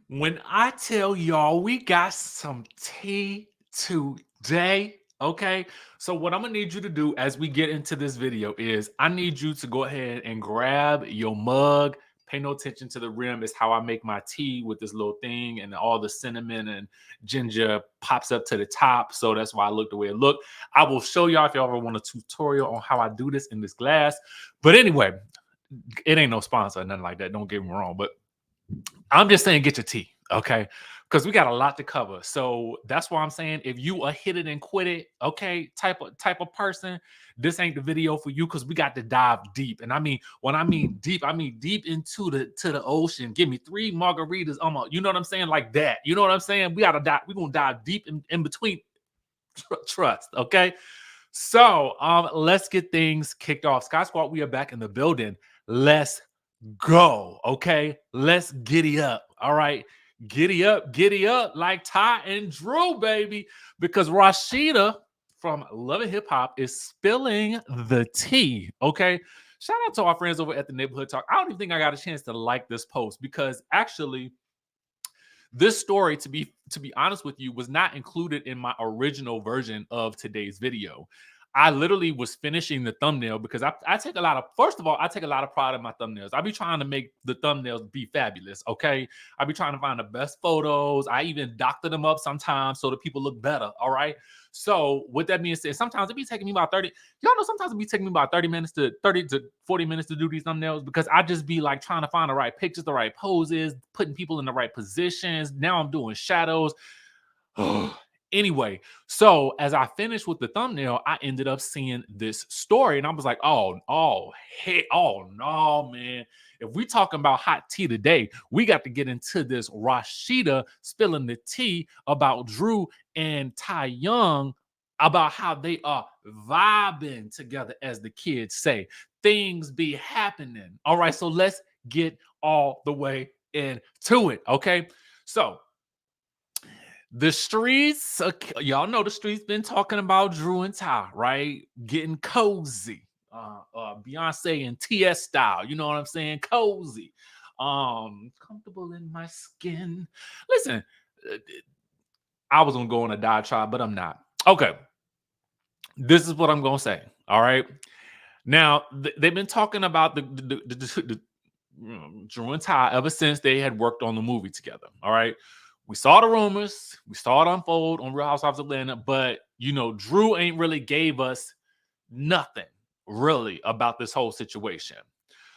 When I tell y'all we got some tea today, okay? So what I'm gonna need you to do as we get into this video is I need you to go ahead and grab your mug. Pay no attention to the rim. It's how I make my tea with this little thing, and all the cinnamon and ginger pops up to the top. So that's why I look the way it look. I will show y'all if y'all ever want a tutorial on how I do this in this glass. But anyway, it ain't no sponsor or nothing like that. Don't get me wrong. But I'm just saying, get your tea, okay? Because we got a lot to cover. So that's why I'm saying, if you a hit it and quit it, okay, type of person, this ain't the video for you because we got to dive deep. And I mean, when I mean deep into the ocean. Give me 3 margaritas, you know what I'm saying, like that. You know what I'm saying? We gotta dive. We're gonna dive deep in between. Trust, okay. So let's get things kicked off. Sky Squad, we are back in the building. Let's go. Okay, let's giddy up. All right, giddy up like Ty and Drew, baby, because Rasheeda from Love and Hip Hop is spilling the tea. Okay, shout out to our friends over at the Neighborhood Talk. I don't even think I got a chance to like this post because actually this story, to be honest with you, was not included in my original version of today's video. I literally was finishing the thumbnail because I take a lot of, first of all, I take a lot of pride in my thumbnails. I be trying to make the thumbnails be fabulous, okay? I be trying to find the best photos. I even doctor them up sometimes so that people look better, all right? So with that being said, sometimes it be taking me about 30, y'all know sometimes it be taking me about 30 to 40 minutes to do these thumbnails because I just be like trying to find the right pictures, the right poses, putting people in the right positions. Now I'm doing shadows. Anyway, so as I finished with the thumbnail, I ended up seeing this story and I was like, hey, oh no, man. If we talking about hot tea today, we got to get into this Rasheeda spilling the tea about Drew and Ty Young, about how they are vibing together, as the kids say. Things be happening. All right, so let's get all the way into it. Okay, so the streets, y'all know the streets been talking about Drew and Ty, right? Getting cozy. Beyonce and TS style, you know what I'm saying? Cozy. Comfortable in my skin. Listen, uh, I was gonna go on a diatribe, but I'm not. Okay, this is what I'm gonna say. All right. Now they've been talking about Drew and Ty ever since they had worked on the movie together. All right. We saw the rumors, we saw it unfold on Real Housewives of Atlanta, but Drew ain't really gave us nothing really about this whole situation.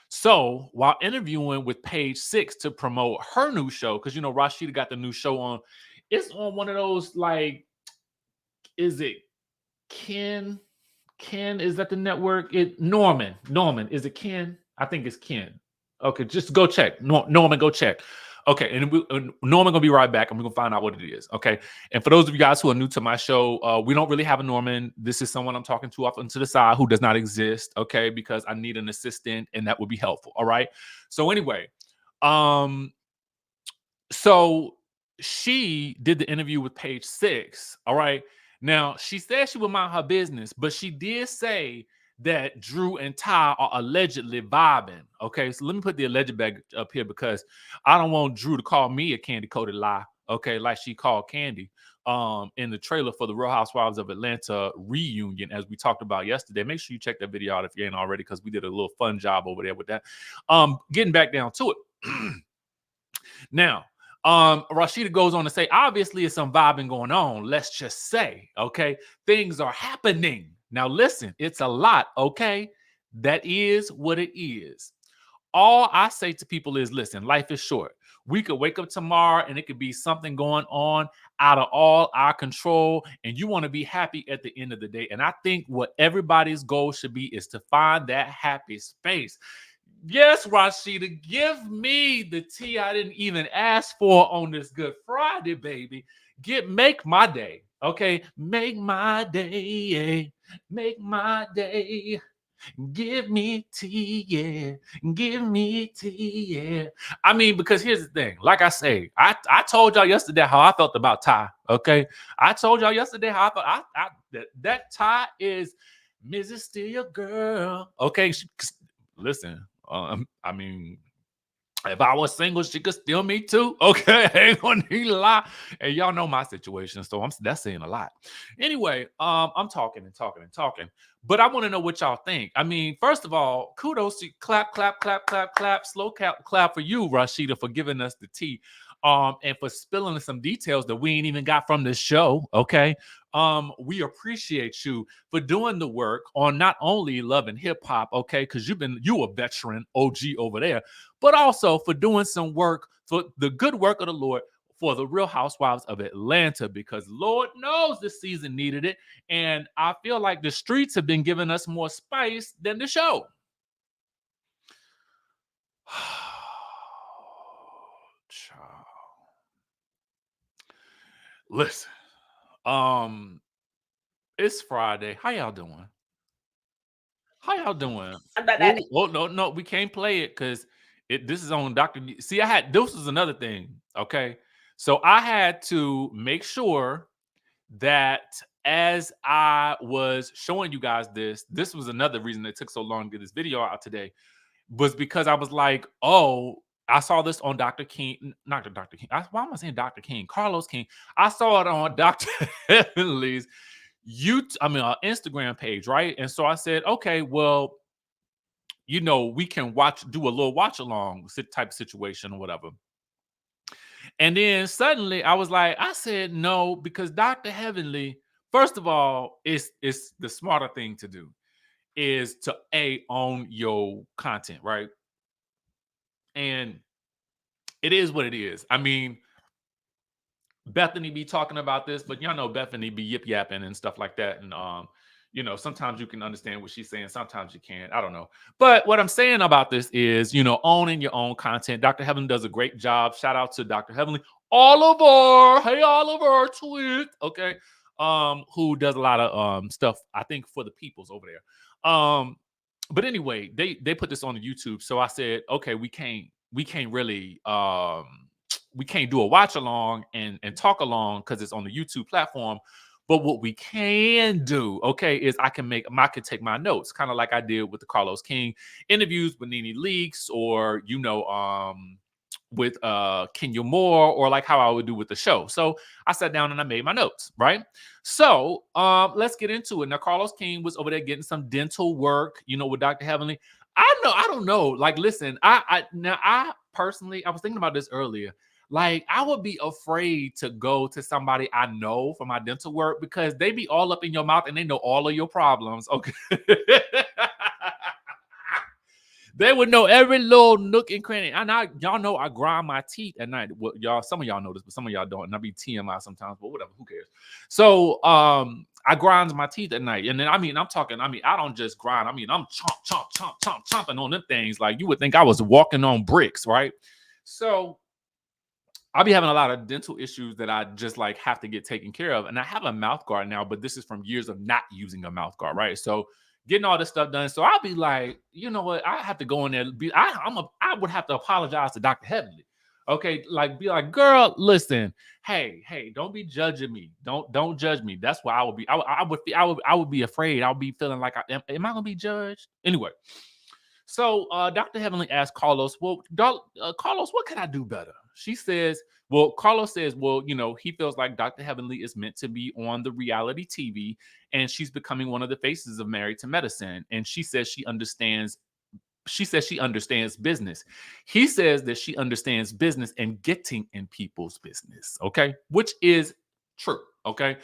So while interviewing with Page Six to promote her new show, because Rasheeda got the new show on, it's on one of those, like, is it Ken? Ken, is that the network? Norman, is it Ken? I think it's Ken. Okay, just go check. Norman, go check. Okay, and Norman gonna be right back, and we're gonna find out what it is. Okay, and for those of you guys who are new to my show, we don't really have a Norman. This is someone I'm talking to off into the side who does not exist. Okay, because I need an assistant, and that would be helpful. All right. So anyway, um, so she did the interview with Page Six. All right. Now she said she would mind her business, but she did say that Drew and Ty are allegedly vibing. Okay, so let me put the alleged back up here because I don't want Drew to call me a candy coated lie. Okay, like she called Kandi in the trailer for the Real Housewives of Atlanta reunion, as we talked about yesterday. Make sure you check that video out if you ain't already, because we did a little fun job over there with that. Getting back down to it. Now, Rasheeda goes on to say, obviously, it's some vibing going on. Let's just say, okay, things are happening. Now, listen, it's a lot, okay? That is what it is. All I say to people is, listen, life is short. We could wake up tomorrow and it could be something going on out of all our control, and you want to be happy at the end of the day. And I think what everybody's goal should be is to find that happy space. Yes, Rasheeda, give me the tea I didn't even ask for on this Good Friday, baby. Make my day, okay? Make my day, make my day. Give me tea, yeah. Give me tea, yeah. I mean, because here's the thing. Like I say, I told y'all yesterday how I felt about Ty, okay? I told y'all yesterday how I thought that Ty is Mrs. Still Girl, okay? Listen, I mean, If I was single, she could steal me too. Okay, I ain't gonna need a lie. And y'all know my situation, so that's saying a lot. Anyway, I'm talking and talking and talking, but I want to know what y'all think. I mean, first of all, kudos to clap, clap, clap, clap, clap, slow clap, clap for you, Rasheeda, for giving us the tea, and for spilling some details that we ain't even got from this show. Okay, we appreciate you for doing the work on not only Love and Hip Hop, okay, because you a veteran OG over there, but also for doing some work for the good work of the Lord for the Real Housewives of Atlanta, because Lord knows this season needed it. And I feel like the streets have been giving us more spice than the show. Child. Listen, it's Friday. How y'all doing? How y'all doing? No, we can't play it because this is on Dr. See, this was another thing. Okay. So I had to make sure that as I was showing you guys this was another reason it took so long to get this video out today, was because I was like, oh, I saw this on Dr. King, not Dr. King. Why am I saying Dr. King? Carlos King. I saw it on Dr. Heavenly's Instagram page, right? And so I said, okay, well, we can do a little watch along type of situation or whatever. And then suddenly I said no, because Dr. Heavenly, first of all, it's the smarter thing to do is to own your content, right? And it is what it is. I mean, Bethany be talking about this, but y'all know Bethany be yip yapping and stuff like that. And sometimes you can understand what she's saying, sometimes you can't. I don't know. But what I'm saying about this is, owning your own content. Dr. Heavenly does a great job. Shout out to Dr. Heavenly. Oliver, hey Oliver, tweet. Okay. Who does a lot of stuff, I think, for the peoples over there. But anyway, they put this on the YouTube. So I said, okay, we can't really we can't do a watch along and talk along because it's on the YouTube platform. But what we can do, okay, is I can take my notes, kind of like I did with the Carlos King interviews with Nene Leakes, or with Kenya Moore, or like how I would do with the show. So I sat down and I made my notes, right? So let's get into it. Now, Carlos King was over there getting some dental work, with Dr. Heavenly. I don't know. Like, listen, I personally, I was thinking about this earlier. Like, I would be afraid to go to somebody I know for my dental work, because they be all up in your mouth and they know all of your problems. Okay. They would know every little nook and cranny. And y'all know I grind my teeth at night. Well, some of y'all know this, but some of y'all don't. And I be TMI sometimes, but whatever, who cares? So I grind my teeth at night. And then I don't just grind. I'm chomping on them things. Like, you would think I was walking on bricks, right? So I'll be having a lot of dental issues that I just like have to get taken care of. And I have a mouth guard now, but this is from years of not using a mouth guard, right? So getting all this stuff done. So I'll be like, you know what? I have to go in there. I would have to apologize to Dr. Heavenly. Okay, like, be like, girl, listen, hey, don't be judging me. Don't judge me. That's why I would be. I would be afraid. I would be feeling like, am I gonna be judged anyway? So Dr. Heavenly asked Carlos, well, Carlos, what can I do better? Carlos says, well, he feels like Dr. Heavenly is meant to be on the reality TV, and she's becoming one of the faces of Married to Medicine. And she says she understands business. He says that she understands business and getting in people's business. Okay. Which is true. Okay.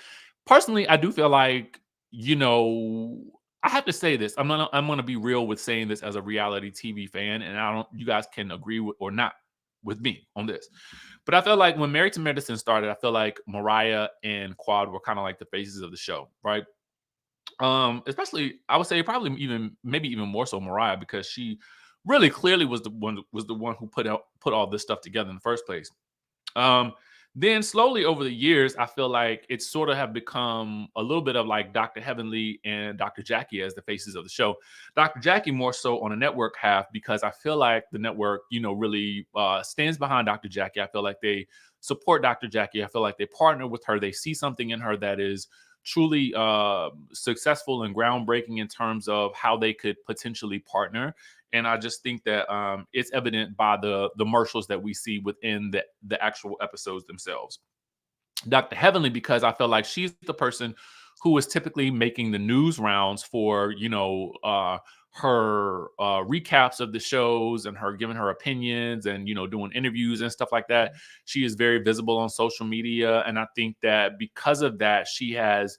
Personally, I do feel like, I have to say this. I'm gonna be real with saying this as a reality TV fan, and you guys can agree with or not with me on this. But I feel like when Married to Medicine started, I feel like Mariah and Quad were kind of like the faces of the show, right? Especially, I would say probably maybe even more so Mariah, because she really clearly was the one who put all this stuff together in the first place. Then slowly over the years, I feel like it sort of have become a little bit of like Dr. Heavenly and Dr. Jackie as the faces of the show. Dr. Jackie more so on the network half, because I feel like the network, really stands behind Dr. Jackie. I feel like they support Dr. Jackie. I feel like they partner with her. They see something in her that is truly successful and groundbreaking in terms of how they could potentially partner And I just think that it's evident by the commercials that we see within the actual episodes themselves. Dr. Heavenly, because I feel like she's the person who is typically making the news rounds for, her recaps of the shows and her giving her opinions and, doing interviews and stuff like that. She is very visible on social media. And I think that because of that, she has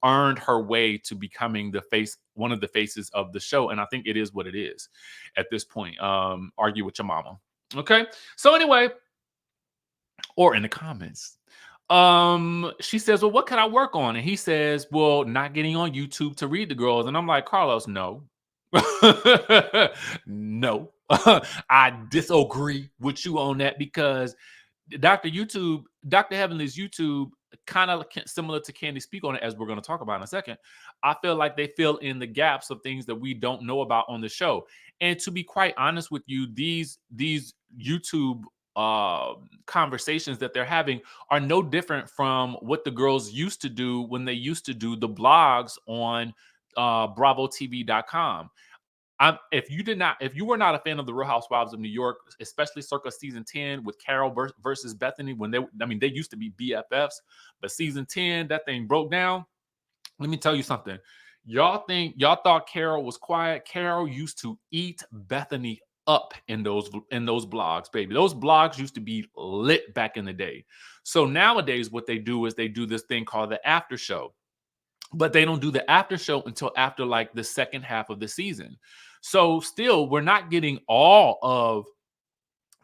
earned her way to becoming one of the faces of the show. And I think it is what it is at this point. Argue with your mama. Okay. So anyway, or in the comments. She says, well, what can I work on? And he says, well, not getting on YouTube to read the girls. And I'm like, Carlos, no. No. I disagree with you on that because Dr. Heavenly's YouTube, kind of similar to Kandi Speak on it, as we're going to talk about in a second. I feel like they fill in the gaps of things that we don't know about on the show. And to be quite honest with you, these YouTube conversations that they're having are no different from what the girls used to do when they used to do the blogs on BravoTV.com. If you were not a fan of the Real Housewives of New York, especially circa season 10 with Carol versus Bethany, they used to be BFFs, but season 10, that thing broke down. Let me tell you something. Y'all thought Carol was quiet. Carol used to eat Bethany up in those blogs, baby. Those blogs used to be lit back in the day. So nowadays, what they do is they do this thing called the after show. But they don't do the after show until after like the second half of the season. So still, we're not getting all of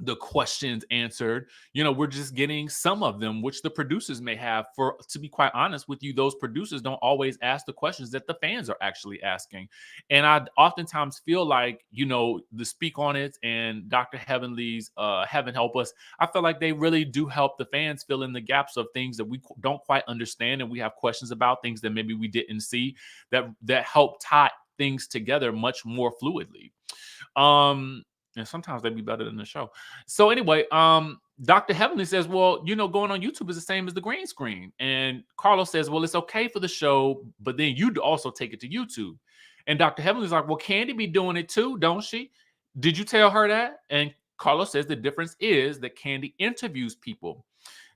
the questions answered. We're just getting some of them, which the producers may have. To be quite honest with you, those producers don't always ask the questions that the fans are actually asking. And I oftentimes feel like, the Speak on It and Dr. Heavenly's Heaven Help Us, I feel like they really do help the fans fill in the gaps of things that we don't quite understand and we have questions about, things that maybe we didn't see, that help tie things together much more fluidly. And sometimes they'd be better than the show. So anyway, Dr. Heavenly says, well, going on YouTube is the same as the green screen. And Carlos says, well, it's okay for the show, but then you'd also take it to YouTube. And Dr. Heavenly's like, well, Kandi be doing it too, don't she? Did you tell her that? And Carlos says the difference is that Kandi interviews people.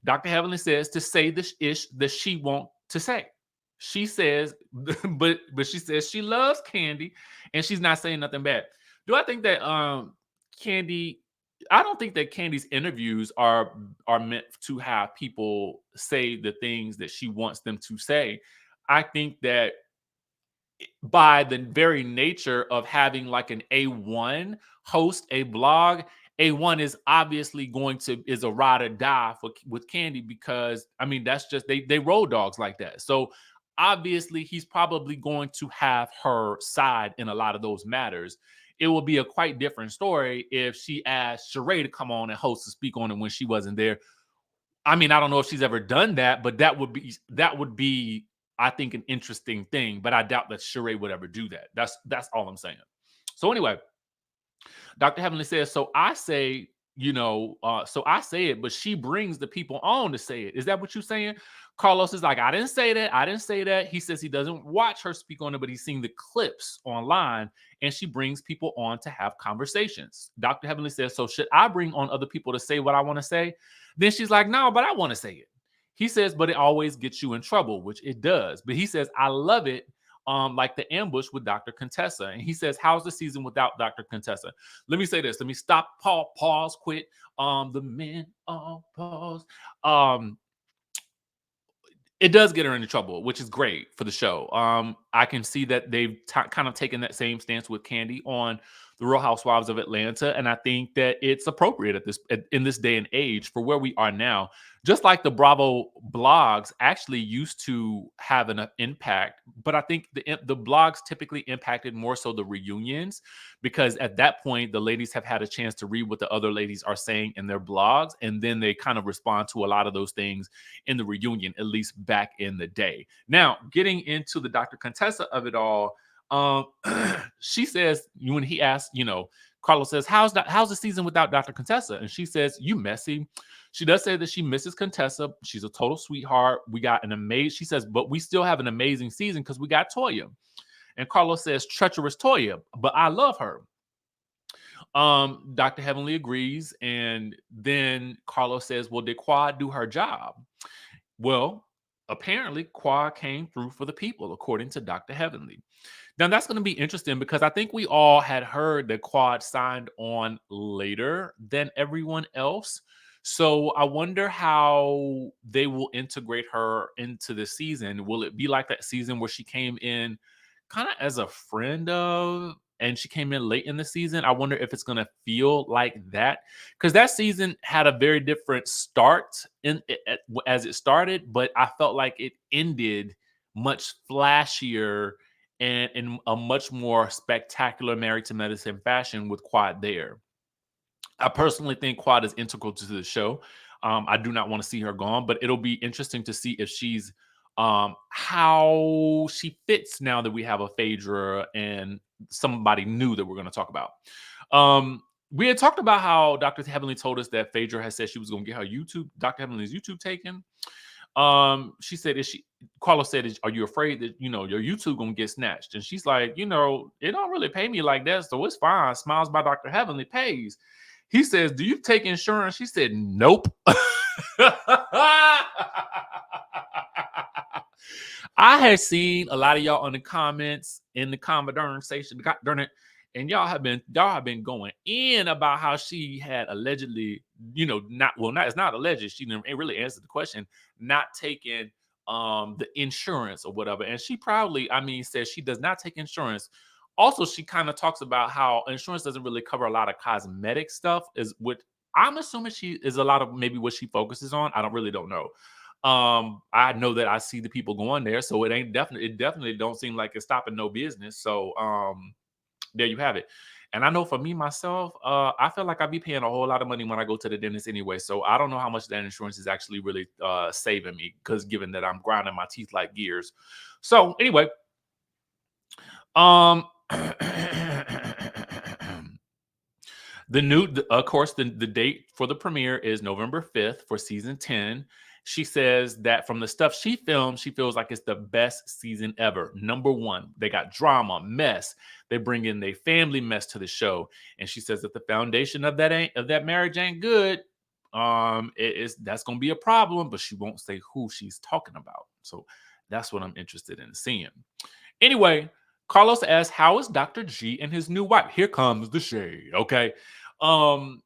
Dr. Heavenly says to say the ish that she wants to say. She says, but she says she loves Kandi and she's not saying nothing bad. Do I think that Kandi, I don't think that Kandi's interviews are meant to have people say the things that she wants them to say. I think that by the very nature of having like an A1 host a blog, A1 is obviously is a ride or die with Kandi because that's just they roll dogs like that. So obviously he's probably going to have her side in a lot of those matters. It will be a quite different story if she asked Sheree to come on and host to Speak on It when she wasn't there. I don't know if she's ever done that, but that would be, I think, an interesting thing. But I doubt that Sheree would ever do that. That's all I'm saying. So anyway, Dr. Heavenly says, so I say, so I say it, but she brings the people on to say it. Is that what you're saying? Carlos is like, I didn't say that. I didn't say that. He says he doesn't watch her speak on it, but he's seen the clips online and she brings people on to have conversations. Dr. Heavenly says, so should I bring on other people to say what I want to say? Then she's like, no, but I want to say it. He says, but it always gets you in trouble, which it does. But he says, I love it. Like the ambush with Dr. Contessa. And he says, how's the season without Dr. Contessa? Let me say this. Let me stop, pause, quit. The men all pause. It does get her into trouble, which is great for the show. I can see that they've kind of taken that same stance with Kandi on the Real Housewives of Atlanta, and I think that it's appropriate in this day and age for where we are now. Just like the Bravo blogs actually used to have an impact, but I think the blogs typically impacted more so the reunions, because at that point the ladies have had a chance to read what the other ladies are saying in their blogs, and then they kind of respond to a lot of those things in the reunion, at least back in the day. Now, getting into the Dr. Contessa of it all, she says, when he asks, Carlos says, how's the season without Dr. Contessa? And she says, you messy. She does say that she misses Contessa. She's a total sweetheart. We got she says, but we still have an amazing season because we got Toya. And Carlos says, treacherous Toya, but I love her. Dr. Heavenly agrees, and then Carlos says, "Well, did Quad do her job?" Well, apparently Quad came through for the people, according to Dr. Heavenly. Now that's going to be interesting because I think we all had heard that Quad signed on later than everyone else. So I wonder how they will integrate her into the season. Will it be like that season where she came in kind of as a friend of, and she came in late in the season? I wonder if it's going to feel like that, because that season had a very different start as it started, but I felt like it ended much flashier and in a much more spectacular Married to Medicine fashion with Quad there. I personally think Quad is integral to the show. I do not want to see her gone, but it'll be interesting to see if she's how she fits now that we have a Phaedra and somebody new that we're going to talk about. We had talked about how Dr. Heavenly told us that Phaedra has said she was going to get her Dr. Heavenly's YouTube taken. She said, "Is she?" Carlos said, "Are you afraid that your YouTube gonna get snatched?" And she's like, "It don't really pay me like that, so it's fine. Smiles by Dr. Heavenly pays." He says, "Do you take insurance?" She said, "Nope." I had seen a lot of y'all in the comments in the conversation, darn it, and y'all have been going in about how she had allegedly, not it's not alleged. She didn't really answer the question, not taking the insurance or whatever. And she proudly, says she does not take insurance. Also, she kind of talks about how insurance doesn't really cover a lot of cosmetic stuff, is what I'm assuming she is a lot of maybe what she focuses on. I don't know. I know that I see the people going there, so it definitely don't seem like it's stopping no business. So there you have it. And I know for me myself, I feel like I be paying a whole lot of money when I go to the dentist anyway. So I don't know how much that insurance is actually really saving me, because given that I'm grinding my teeth like gears. So anyway, um of course, the date for the premiere is November 5th for season 10. She says that from the stuff she filmed, she feels like it's the best season ever. Number one, they got drama, mess. They bring in their family mess to the show, and she says that the foundation of that marriage ain't good. That's gonna be a problem, but she won't say who she's talking about. So that's what I'm interested in seeing. Anyway, Carlos asks, "How is Dr. G and his new wife?" Here comes the shade. Okay. Um,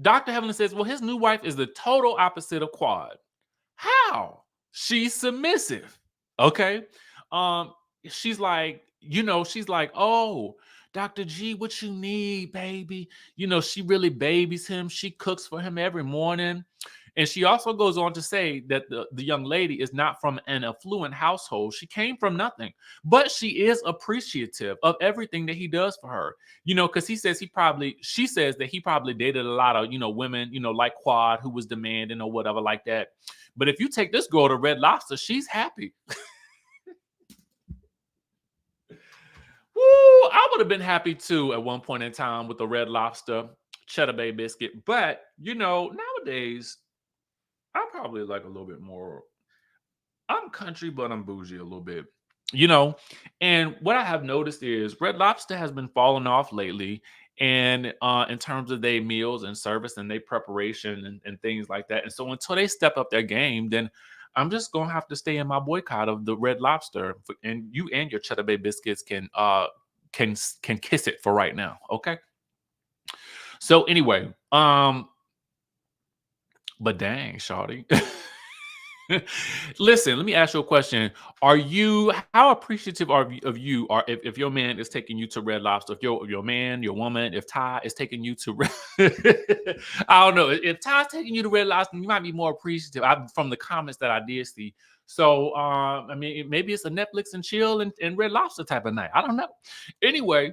Dr. Heavenly says, "Well, his new wife is the total opposite of Quad." How? She's submissive. Okay. Um, she's like, she's like, "Oh, Dr. G, what you need, baby?" She really babies him. She cooks for him every morning. And she also goes on to say that the young lady is not from an affluent household. She came from nothing, but she is appreciative of everything that he does for her. Because she says that he probably dated a lot of, women, like Quad, who was demanding or whatever like that. But if you take this girl to Red Lobster, she's happy. Woo! I would have been happy too at one point in time with the Red Lobster Cheddar Bay biscuit. But, nowadays, I probably like a little bit more. I'm country, but I'm bougie a little bit. You know, and what I have noticed is Red Lobster has been falling off lately, and in terms of their meals and service and their preparation and things like that. And so until they step up their game, then I'm just gonna have to stay in my boycott of the Red Lobster. And you and your Cheddar Bay biscuits can kiss it for right now. Okay. So anyway, but dang, Shawty. Listen, let me ask you a question. How appreciative of you are if your man is taking you to Red Lobster? If your man, your woman, if Ty is taking you to I don't know. If Ty's taking you to Red Lobster, you might be more appreciative. From the comments that I did see. So maybe it's a Netflix and chill and Red Lobster type of night. I don't know. Anyway.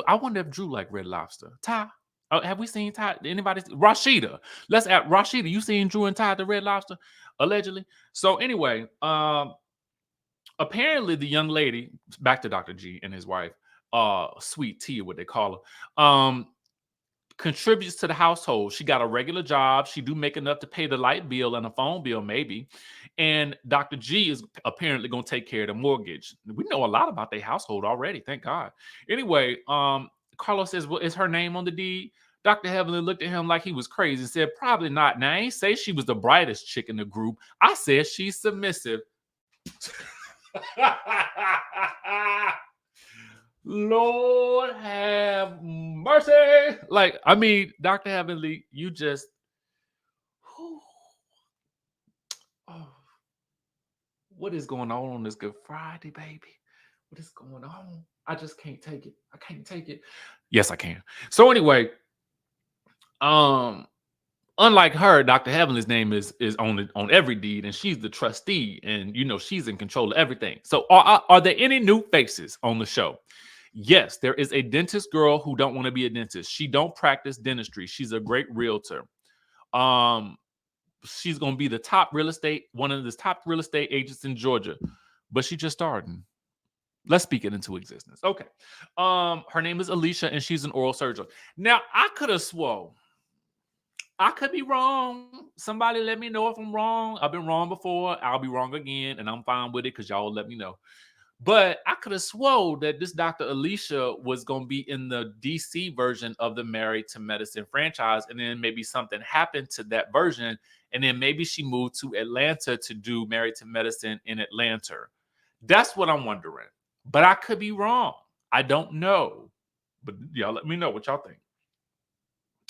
I wonder if Drew like Red Lobster. Ty, have we seen Ty? Anybody? Rasheeda. Let's ask Rasheeda. You seen Drew and Ty at the Red Lobster? Allegedly. So anyway, apparently the young lady, back to Dr. G and his wife, Sweet Tea, what they call her. contributes to the household. She got a regular job. She do make enough to pay the light bill and a phone bill, maybe. And Dr. G is apparently going to take care of the mortgage. We know a lot about their household already, thank God. Anyway, Carlos says, well, is her name on the deed? Dr. Heavenly looked at him like he was crazy and said, probably not. Now, I ain't say she was the brightest chick in the group. I said she's submissive. Lord have mercy. Like, I mean, Dr. Heavenly, you just, oh, what is going on this Good Friday, baby? What is going on? I just can't take it. I can't take it. Yes, I can. So anyway, unlike her, Dr. Heavenly's name is on every deed, and she's the trustee, and she's in control of everything. So are there any new faces on the show? Yes, there is a dentist girl who don't want to be a dentist. She don't practice dentistry. She's a great realtor. She's gonna be one of the top real estate agents in Georgia, but she just starting. Let's speak it into existence. Okay. Her name is Alicia, and she's an oral surgeon. Now, I could have swore. I could be wrong. Somebody let me know if I'm wrong. I've been wrong before. I'll be wrong again, and I'm fine with it because y'all let me know. But I could have swore that this Dr. Alicia was going to be in the DC version of the Married to Medicine franchise, and then maybe something happened to that version, and then maybe she moved to Atlanta to do Married to Medicine in Atlanta. That's what I'm wondering. But I could be wrong. I don't know. But y'all let me know what y'all think.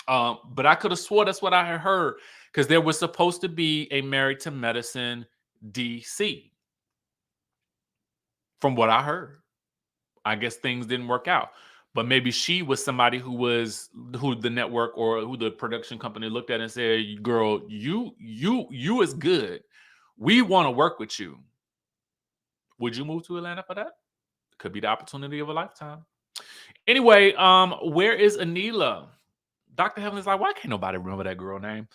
But I could have swore that's what I had heard, because there was supposed to be a Married to Medicine DC. From what I heard, I guess things didn't work out. But maybe she was somebody who the network or who the production company looked at and said, "Girl, you is good. We want to work with you. Would you move to Atlanta for that? Could be the opportunity of a lifetime." Anyway, where is Anila? Dr. Heavenly's like, why can't nobody remember that girl name?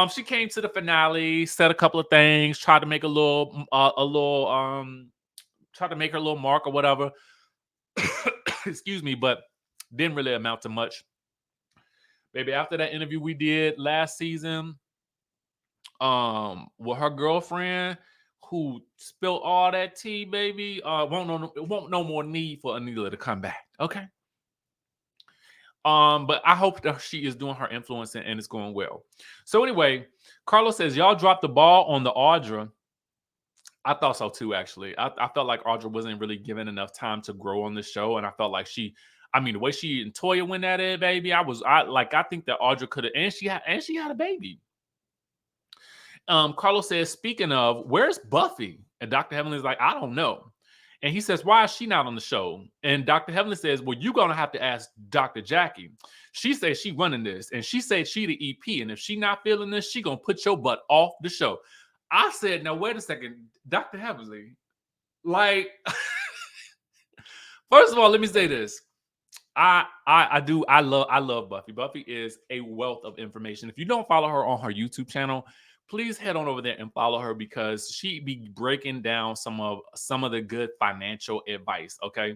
She came to the finale, said a couple of things, tried to make tried to make her little mark or whatever. Excuse me, but didn't really amount to much. Baby, after that interview we did last season, with her girlfriend who spilled all that tea, baby, won't no more need for Anila to come back. Okay. But I hope that she is doing her influencing and it's going well. So anyway, Carlos says, y'all dropped the ball on the Audra. I thought so too, actually. I felt like Audra wasn't really given enough time to grow on the show, and I felt like the way she and Toya went at it, baby. I think that Audra could have, and she had a baby. Carlos says, speaking of, where's Buffy? And Dr. Heavenly's like, I don't know. And he says, why is she not on the show? And Dr. Heavenly says, well, you're going to have to ask Dr. Jackie. She says she running this, and she said she the EP, and if she not feeling this, she going to put your butt off the show. I said, now, wait a second, Dr. Heavenly. Like, first of all, let me say this. I love Buffy. Buffy is a wealth of information. If you don't follow her on her YouTube channel, please head on over there and follow her, because she be breaking down some of the good financial advice. Okay.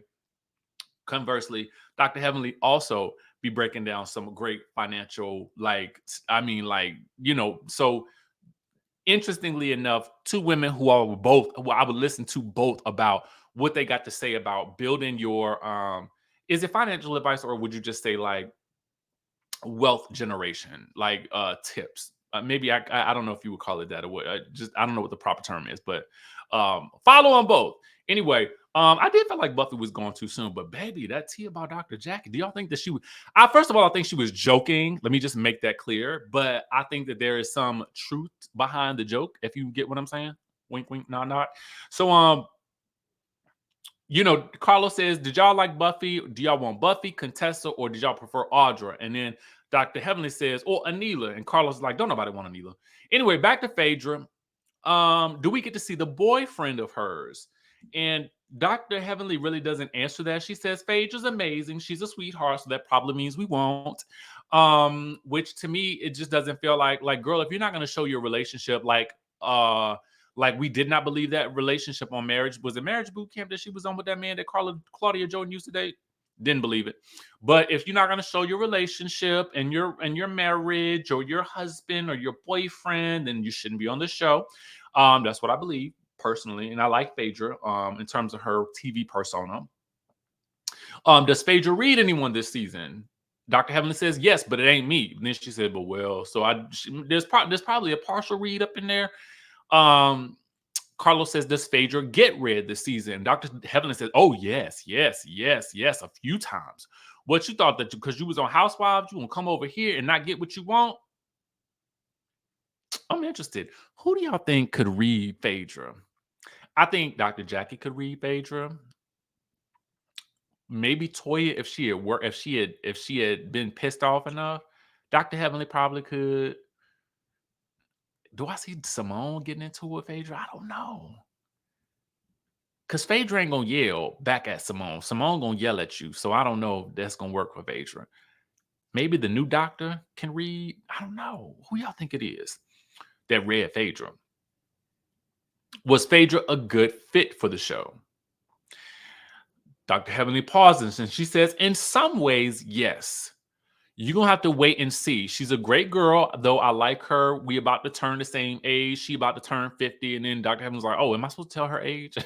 Conversely, Dr. Heavenly also be breaking down some great financial, so interestingly enough, two women who I would listen to both about what they got to say about building your, is it financial advice, or would you just say like wealth generation, like tips? Maybe I don't know if you would call it that, or what. I don't know what the proper term is, but follow on both. Anyway, I did feel like Buffy was going too soon, but baby, that tea about Dr. Jackie. Do y'all think that she would? First of all, I think she was joking. Let me just make that clear. But I think that there is some truth behind the joke, if you get what I'm saying. Wink, wink, nod, nod. So, Carlos says, did y'all like Buffy? Do y'all want Buffy, Contessa, or did y'all prefer Audra? And then Dr. Heavenly says, oh, Anila. And Carlos is like, don't nobody want Anila. Anyway, back to Phaedra. Do we get to see the boyfriend of hers? And Dr. Heavenly really doesn't answer that. She says, Phaedra's amazing. She's a sweetheart, so that probably means we won't. Which to me, it just doesn't feel like, girl, if you're not going to show your relationship, like we did not believe that relationship on Marriage. Was it Marriage Boot Camp that she was on with that man that Claudia Jordan used to date? Didn't believe it. But if you're not going to show your relationship and your marriage or your husband or your boyfriend, then you shouldn't be on the show. That's what I believe personally, and I like Phaedra in terms of her TV persona. Does Phaedra read anyone this season? Dr. Heavenly says yes, but it ain't me. And then she said, "But well, so there's probably a partial read up in there." Um, Carlos says, "Does Phaedra get read this season?" Dr. Heavenly says, "Oh yes, yes, yes, yes, a few times." What you thought that because you was on Housewives, you gonna come over here and not get what you want? I'm interested. Who do y'all think could read Phaedra? I think Dr. Jackie could read Phaedra. Maybe Toya if she had if she had been pissed off enough. Dr. Heavenly probably could. Do I see Simone getting into it with Phaedra? I don't know. Because Phaedra ain't gonna yell back at Simone. Simone gonna yell at you. So I don't know if that's gonna work for Phaedra. Maybe the new doctor can read. I don't know. Who y'all think it is that read Phaedra? Was Phaedra a good fit for the show? Dr. Heavenly pauses and she says, in some ways, yes. You're gonna have to wait and see. She's a great girl, though I like her. We about to turn the same age. She about to turn 50. And then Dr. Heaven's like, oh, am I supposed to tell her age?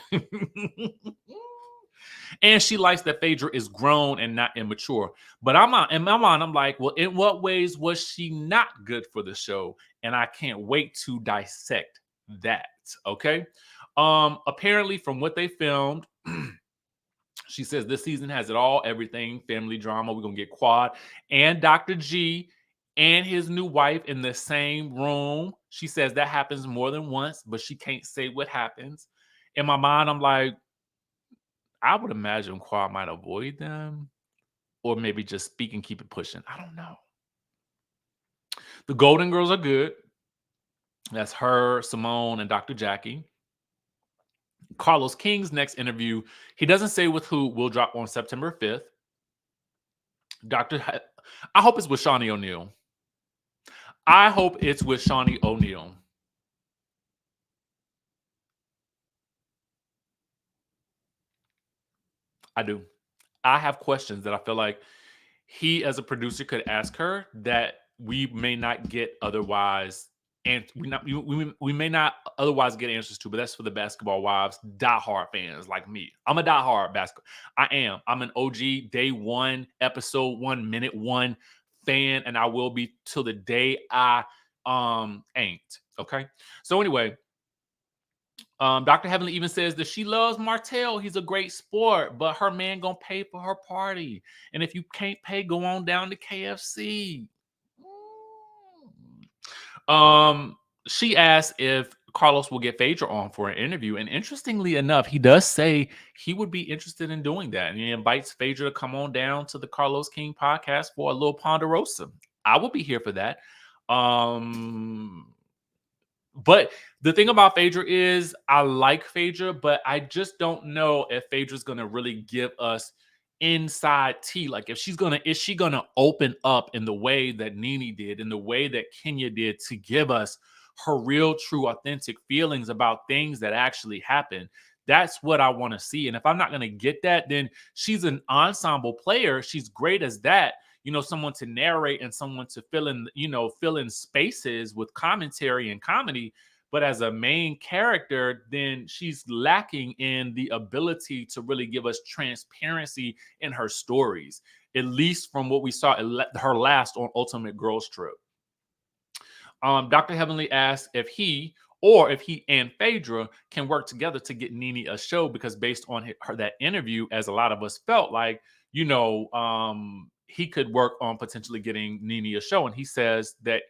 And she likes that Phaedra is grown and not immature. But in my mind, I'm like, well, in what ways was she not good for the show? And I can't wait to dissect that. Okay. Apparently, from what they filmed, she says this season has it all, everything, family drama. We're gonna get Quad and Dr. G and his new wife in the same room. She says that happens more than once, but she can't say what happens. In my mind, I'm like, I would imagine Quad might avoid them or maybe just speak and keep it pushing. I don't know. The Golden Girls are good. That's her, Simone, and Dr. Jackie. Carlos King's next interview, he doesn't say with who, will drop on September 5th. I hope it's with Shawnee O'Neal. I hope it's with Shawnee O'Neal. I do. I have questions that I feel like he, as a producer, could ask her that we may not get otherwise, and we may not otherwise get answers to. But that's for the basketball wives, diehard fans like me. I'm a diehard basketball. I am. I'm an OG day one, episode 1, minute 1 fan, and I will be till the day I ain't. Okay. So anyway, Dr. Heavenly even says that she loves Martell. He's a great sport, but her man gonna pay for her party. And if you can't pay, go on down to KFC. Um, she asked if Carlos will get Phaedra on for an interview. And interestingly enough, he does say he would be interested in doing that. And he invites Phaedra to come on down to the Carlos King podcast for a little Ponderosa. I will be here for that. But the thing about Phaedra is I like Phaedra, but I just don't know if Phaedra's gonna really give us inside tea. Like is she gonna open up in the way that Nene did, in the way that Kenya did to give us her real, true, authentic feelings about things that actually happened? That's what I want to see. And if I'm not gonna get that, then she's an ensemble player. She's great as that, someone to narrate and someone to fill in spaces with commentary and comedy. But as a main character, then she's lacking in the ability to really give us transparency in her stories, at least from what we saw her last on Ultimate Girls Trip. Dr. Heavenly asked if he and Phaedra can work together to get Nene a show, because based on that interview, as a lot of us felt like, he could work on potentially getting Nene a show. And he says that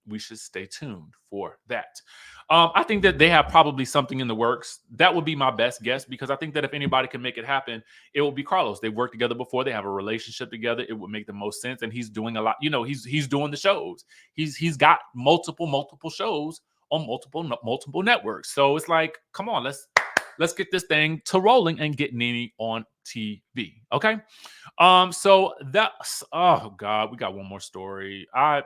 we should stay tuned for that. I think that they have probably something in the works. That would be my best guess, because I think that if anybody can make it happen, it will be Carlos. They've worked together before. They have a relationship together. It would make the most sense. And he's doing a lot. He's doing the shows. He's got multiple shows on multiple networks. So it's like, come on, let's get this thing to rolling and get Nene on TV. Okay. So that's, oh God, we got one more story. I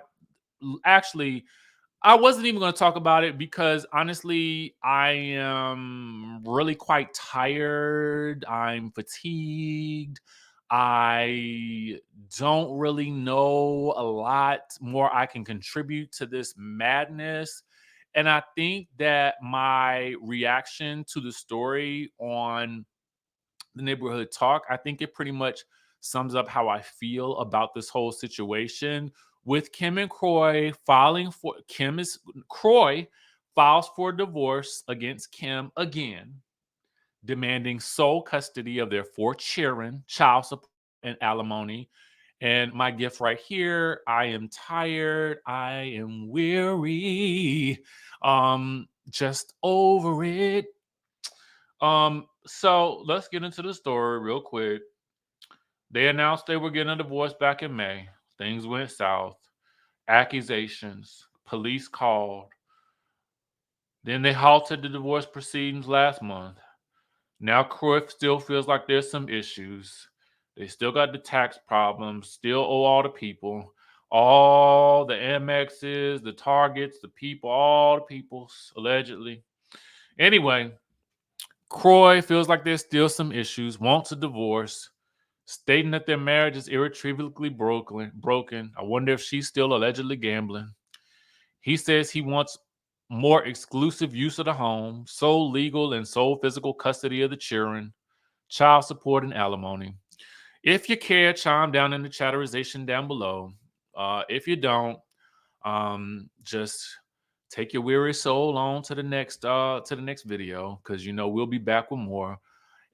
wasn't even going to talk about it because honestly, I am really quite tired. I'm fatigued. I don't really know a lot more I can contribute to this madness. And I think that my reaction to the story on the Neighborhood Talk, I think it pretty much sums up how I feel about this whole situation with Kim and Croy filing for Croy files for divorce against Kim again, demanding sole custody of their 4 children, child support, and alimony. And my gift right here, I am tired, I am weary, just over it. So let's get into the story real quick. They announced they were getting a divorce back in May. Things went south. Accusations, police called. Then they halted the divorce proceedings last month. Now Croy still feels like there's some issues. They still got the tax problems, still owe all the people, all the Amexes, the Targets, the people, all the peoples, allegedly. Anyway, Croy feels like there's still some issues, wants a divorce, stating that their marriage is irretrievably broken. I wonder if she's still allegedly gambling. He says he wants more exclusive use of the home, sole legal and sole physical custody of the children, child support, and alimony. If you care, chime down in the chatterization down below. If you don't, just take your weary soul on to the next video, because we'll be back with more.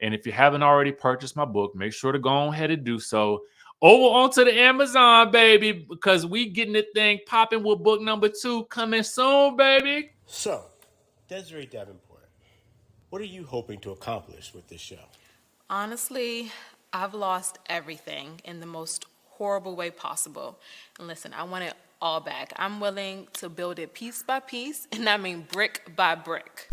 And if you haven't already purchased my book, make sure to go ahead and do so. Over onto the Amazon, baby, because we getting the thing popping with book number 2 coming soon, baby. So, Desiree Davenport, what are you hoping to accomplish with this show? Honestly, I've lost everything in the most horrible way possible. And listen, I want it all back. I'm willing to build it piece by piece, and I mean brick by brick.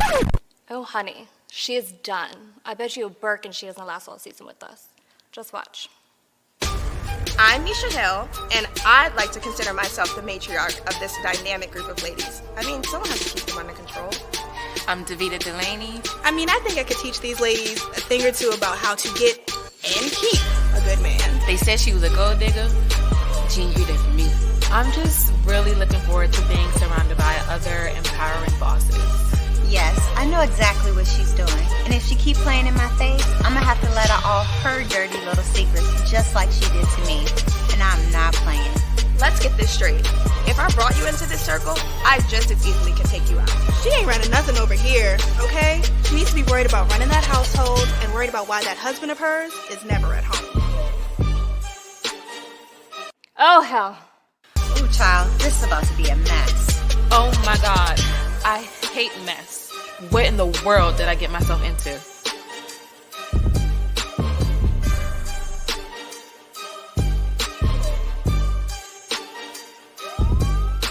Oh, honey, she is done. I bet you a Birkin she doesn't last all season with us. Just watch. I'm Misha Hill, and I'd like to consider myself the matriarch of this dynamic group of ladies. I mean, someone has to keep them under control. I'm Davita Delaney. I mean, I think I could teach these ladies a thing or two about how to get and keep a good man. They said she was a gold digger. She ain't that for me. I'm just really looking forward to being surrounded by other empowering bosses. Yes, I know exactly what she's doing. And if she keep playing in my face, I'm gonna have to let her all her dirty little secrets, just like she did to me. And I'm not playing. Let's get this straight. If I brought you into this circle, I just as easily can take you out. She ain't running nothing over here, okay? She needs to be worried about running that household and worried about why that husband of hers is never at home. Oh, hell. Ooh, child, this is about to be a mess. Oh my God, I hate mess. What in the world did I get myself into?